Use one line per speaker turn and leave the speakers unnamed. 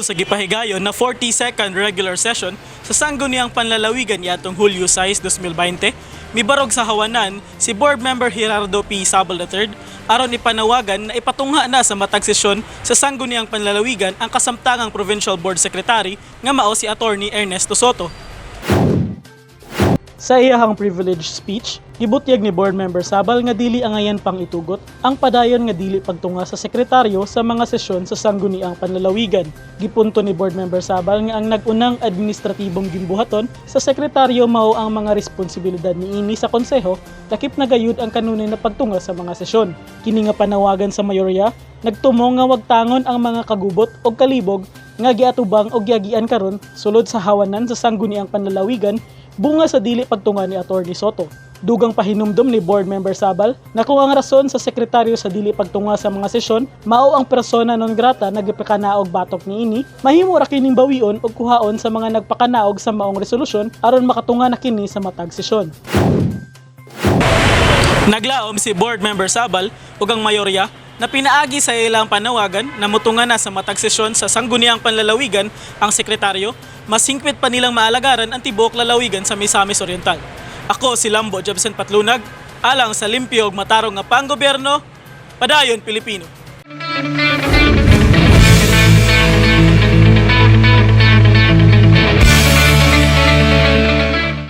sa gipahigayon na 42nd regular session sa sangguniang panlalawigan yatong Hulyo 6, 2020, mibarog sa hawanan si Board Member Gerardo P. Sabal III aron ipanawagan na ipatungha na sa matag sesyon sa sangguniang panlalawigan ang kasamtangang Provincial Board Secretary nga mao si Attorney Ernesto Soto. Sa iyahang privilege speech, gibutyag ni Board Member Sabal nga dili angayan pang itugot ang padayon nga dili pagtunga sa sekretaryo sa mga sesyon sa sangguniang panlalawigan. Gipunto ni Board Member Sabal nga ang nagunang administratibong gimbuhaton sa sekretaryo mao ang mga responsibilidad niini sa konseho lakip na gayud ang kanunay na pagtunga sa mga sesyon. Kini nga panawagan sa mayorya nagtumo nga wagtangon ang mga kagubot o kalibog nga giatubang o giagian karon sulod sa hawanan sa sangguniang panlalawigan bunga sa dili pagtunga ni Attorney Soto. Dugang pahinumdom ni Board Member Sabal na kung ang rason sa sekretaryo sa dili pagtunga sa mga sesyon mao ang persona non grata na gipakanaog batok niini, mahimo ra kining bawion og kuhaon sa mga nagpakanaog sa maong resolusyon aron makatunga na kini sa matag sesyon. Naglaom si Board Member Sabal ug ang mayorya na pinaagi sa ilang panawagan na mutungan na sa matag sesyon sa sangguniang panlalawigan ang sekretaryo, mas hingpit pa nilang maalagaran ang tibuok lalawigan sa Misamis Oriental. Ako si Lambo Jobson Patlunag, alang sa limpyo ug matarong nga panggobyerno, padayon Pilipino.